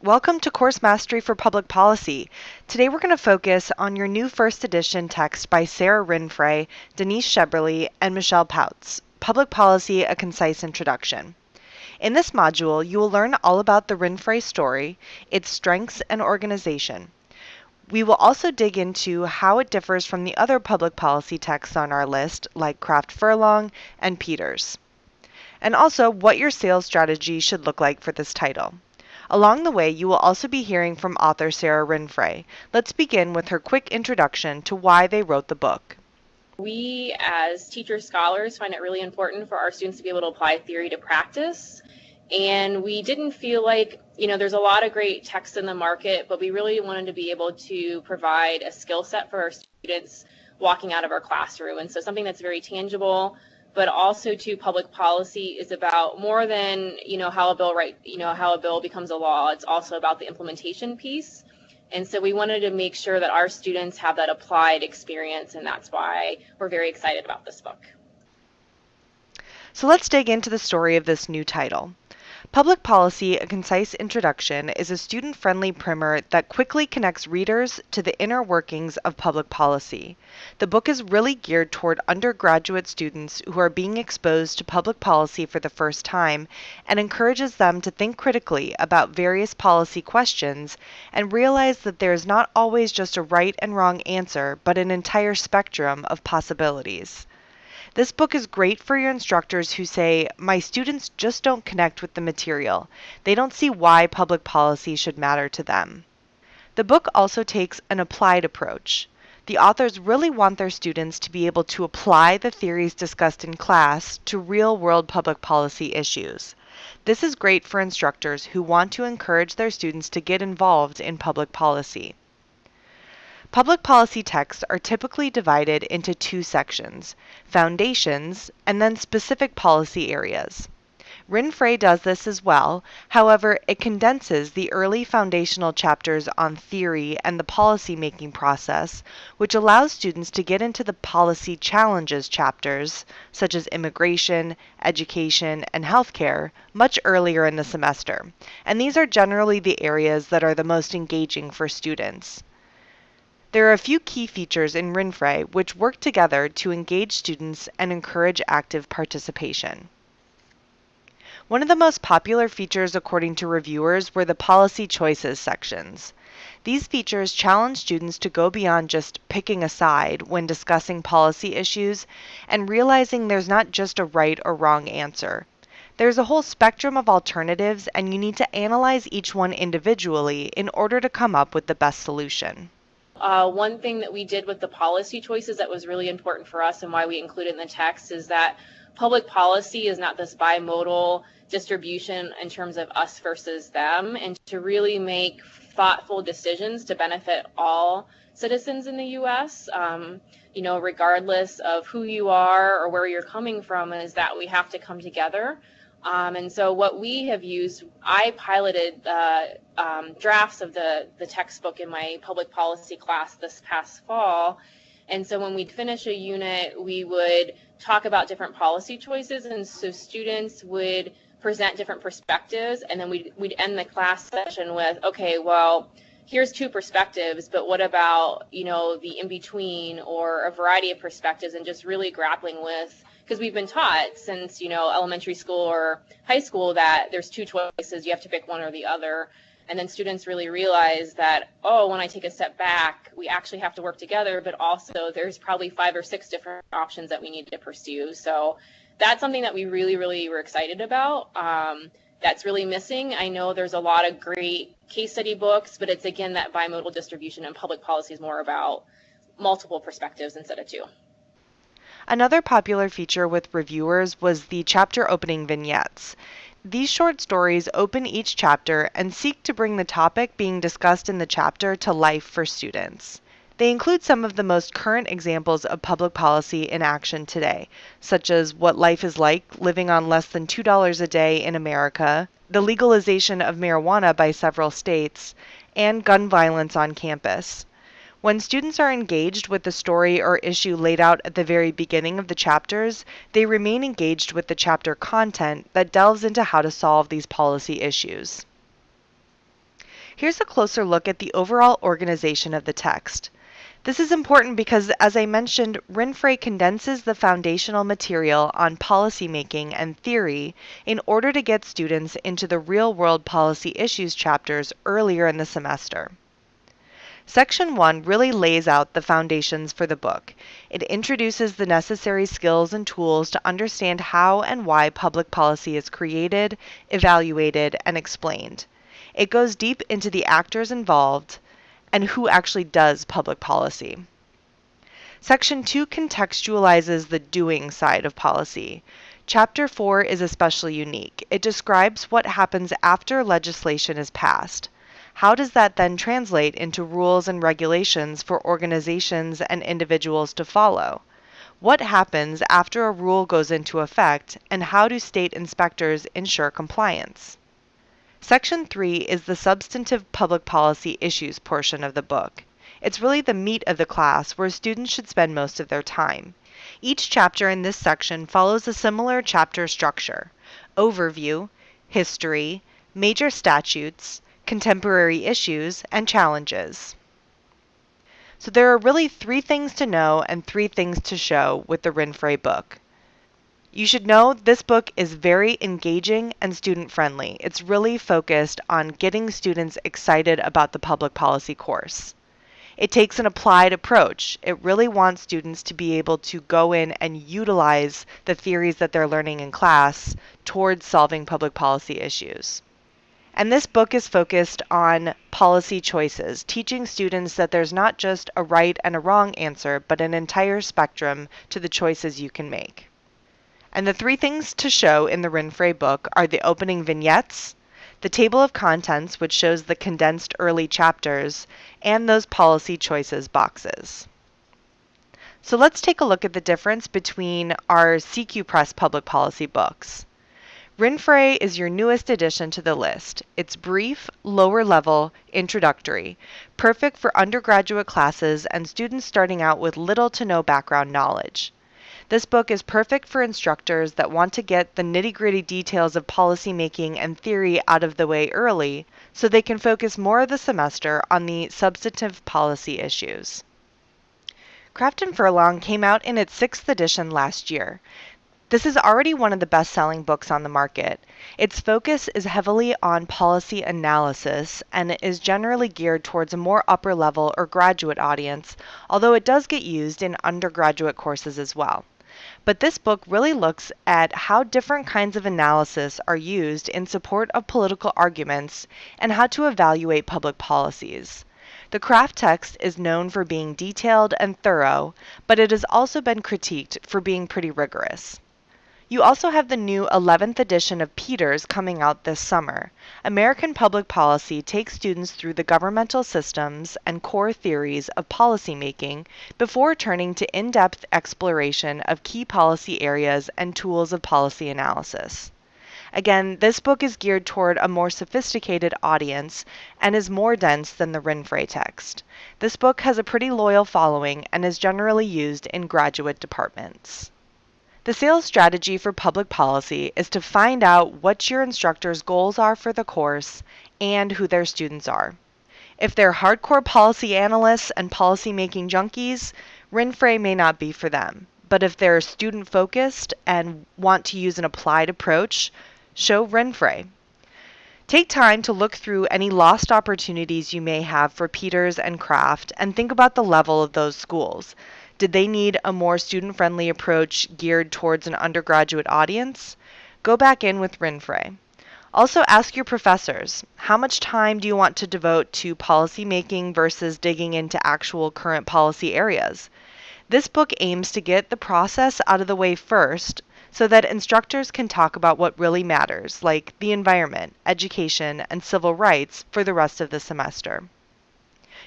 Welcome to Course Mastery for Public Policy. Today we're going to focus on your new first edition text by Sarah Rinfret, Denise Sheberly, and Michelle Pouts, Public Policy, A Concise Introduction. In this module, you will learn all about the Rinfret story, its strengths and organization. We will also dig into how it differs from the other public policy texts on our list, like Kraft Furlong and Peters, and also what your sales strategy should look like for this title. Along the way, you will also be hearing from author Sarah Rinfret. Let's begin with her quick introduction to why they wrote the book. We, as teachers, scholars, find it really important for our students to be able to apply theory to practice. And we didn't feel like, there's a lot of great texts in the market, but we really wanted to be able to provide a skill set for our students walking out of our classroom. And so something that's very tangible, but also to public policy is about more than, how a bill becomes a law. It's also about the implementation piece. And so we wanted to make sure that our students have that applied experience, and that's why we're very excited about this book. So let's dig into the story of this new title. Public Policy, A Concise Introduction is a student-friendly primer that quickly connects readers to the inner workings of public policy. The book is really geared toward undergraduate students who are being exposed to public policy for the first time and encourages them to think critically about various policy questions and realize that there is not always just a right and wrong answer, but an entire spectrum of possibilities. This book is great for your instructors who say, my students just don't connect with the material. They don't see why public policy should matter to them. The book also takes an applied approach. The authors really want their students to be able to apply the theories discussed in class to real-world public policy issues. This is great for instructors who want to encourage their students to get involved in public policy. Public policy texts are typically divided into two sections, foundations and then specific policy areas. Rinfret does this as well, however, it condenses the early foundational chapters on theory and the policy-making process, which allows students to get into the policy challenges chapters, such as immigration, education, and healthcare, much earlier in the semester. And these are generally the areas that are the most engaging for students. There are a few key features in Rinfret which work together to engage students and encourage active participation. One of the most popular features according to reviewers were the policy choices sections. These features challenge students to go beyond just picking a side when discussing policy issues and realizing there's not just a right or wrong answer. There's a whole spectrum of alternatives, and you need to analyze each one individually in order to come up with the best solution. One thing that we did with the policy choices that was really important for us and why we include it in the text is that public policy is not this bimodal distribution in terms of us versus them, and to really make thoughtful decisions to benefit all citizens in the U.S., regardless of who you are or where you're coming from, is that we have to come together. And so what we have used, I piloted drafts of the textbook in my public policy class this past fall. And so when we'd finish a unit, we would talk about different policy choices. And so students would present different perspectives. And then we'd end the class session with, okay, well, here's two perspectives, but what about, the in-between or a variety of perspectives, and just really grappling with, because we've been taught since, elementary school or high school that there's two choices, you have to pick one or the other. And then students really realize that, when I take a step back, we actually have to work together, but also there's probably 5 or 6 different options that we need to pursue. So that's something that we really, really were excited about. That's really missing. I know there's a lot of great case study books, but it's, again, that bimodal distribution, and public policy is more about multiple perspectives instead of two. Another popular feature with reviewers was the chapter opening vignettes. These short stories open each chapter and seek to bring the topic being discussed in the chapter to life for students. They include some of the most current examples of public policy in action today, such as what life is like living on less than $2 a day in America, the legalization of marijuana by several states, and gun violence on campus. When students are engaged with the story or issue laid out at the very beginning of the chapters, they remain engaged with the chapter content that delves into how to solve these policy issues. Here's a closer look at the overall organization of the text. This is important because, as I mentioned, Rinfret condenses the foundational material on policymaking and theory in order to get students into the real-world policy issues chapters earlier in the semester. Section 1 really lays out the foundations for the book. It introduces the necessary skills and tools to understand how and why public policy is created, evaluated, and explained. It goes deep into the actors involved and who actually does public policy. Section 2 contextualizes the doing side of policy. Chapter 4 is especially unique. It describes what happens after legislation is passed. How does that then translate into rules and regulations for organizations and individuals to follow? What happens after a rule goes into effect, and how do state inspectors ensure compliance? Section 3 is the substantive public policy issues portion of the book. It's really the meat of the class where students should spend most of their time. Each chapter in this section follows a similar chapter structure: overview, history, major statutes, contemporary issues, and challenges. So there are really 3 things to know and 3 things to show with the Rinfret book. You should know this book is very engaging and student-friendly. It's really focused on getting students excited about the public policy course. It takes an applied approach. It really wants students to be able to go in and utilize the theories that they're learning in class towards solving public policy issues. And this book is focused on policy choices, teaching students that there's not just a right and a wrong answer, but an entire spectrum to the choices you can make. And the 3 things to show in the Rinfret book are the opening vignettes, the table of contents, which shows the condensed early chapters, and those policy choices boxes. So let's take a look at the difference between our CQ Press public policy books. Rinfret is your newest addition to the list. It's brief, lower-level, introductory, perfect for undergraduate classes and students starting out with little to no background knowledge. This book is perfect for instructors that want to get the nitty-gritty details of policymaking and theory out of the way early so they can focus more of the semester on the substantive policy issues. Craft and Furlong came out in its 6th edition last year. This is already one of the best-selling books on the market. Its focus is heavily on policy analysis and is generally geared towards a more upper-level or graduate audience, although it does get used in undergraduate courses as well. But this book really looks at how different kinds of analysis are used in support of political arguments and how to evaluate public policies. The Craft text is known for being detailed and thorough, but it has also been critiqued for being pretty rigorous. You also have the new 11th edition of Peters coming out this summer. American Public Policy takes students through the governmental systems and core theories of policymaking before turning to in-depth exploration of key policy areas and tools of policy analysis. Again, this book is geared toward a more sophisticated audience and is more dense than the Rinfret text. This book has a pretty loyal following and is generally used in graduate departments. The sales strategy for public policy is to find out what your instructor's goals are for the course and who their students are. If they're hardcore policy analysts and policy-making junkies, Rinfret may not be for them. But if they're student-focused and want to use an applied approach, show Rinfret. Take time to look through any lost opportunities you may have for Peters and Craft and think about the level of those schools. Did they need a more student-friendly approach geared towards an undergraduate audience? Go back in with Rinfret. Also ask your professors, how much time do you want to devote to policy making versus digging into actual current policy areas? This book aims to get the process out of the way first so that instructors can talk about what really matters, like the environment, education, and civil rights for the rest of the semester.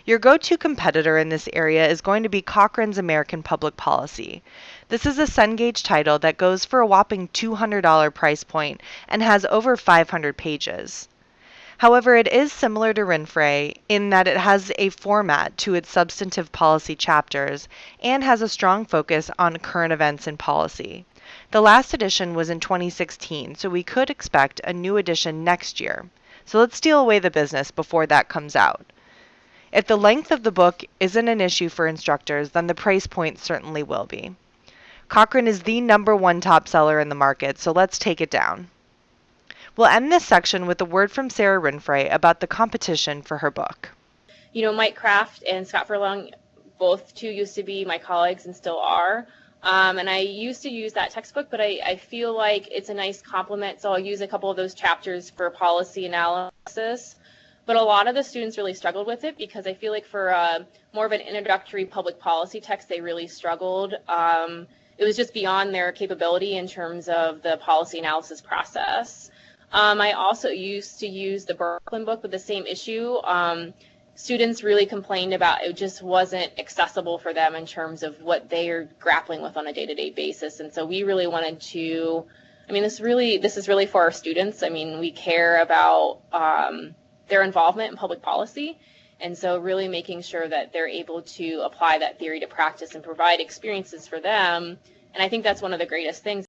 Your go-to competitor in this area is going to be Cochrane's American Public Policy. This is a Cengage title that goes for a whopping $200 price point and has over 500 pages. However, it is similar to Rinfret in that it has a format to its substantive policy chapters and has a strong focus on current events and policy. The last edition was in 2016, so we could expect a new edition next year. So let's steal away the business before that comes out. If the length of the book isn't an issue for instructors, then the price point certainly will be. Cochrane is the #1 top seller in the market, so let's take it down. We'll end this section with a word from Sarah Rinfret about the competition for her book. You know, Mike Kraft and Scott Furlong, both two used to be my colleagues and still are. And I used to use that textbook, but I feel like it's a nice complement, so I'll use a couple of those chapters for policy analysis. But a lot of the students really struggled with it because I feel like for more of an introductory public policy text, they really struggled. It was just beyond their capability in terms of the policy analysis process. I also used to use the Brooklyn book with the same issue. Students really complained about it just wasn't accessible for them in terms of what they are grappling with on a day-to-day basis. And so we really wanted to, I mean, this is really for our students. I mean, we care about their involvement in public policy. And so really making sure that they're able to apply that theory to practice and provide experiences for them. And I think that's one of the greatest things.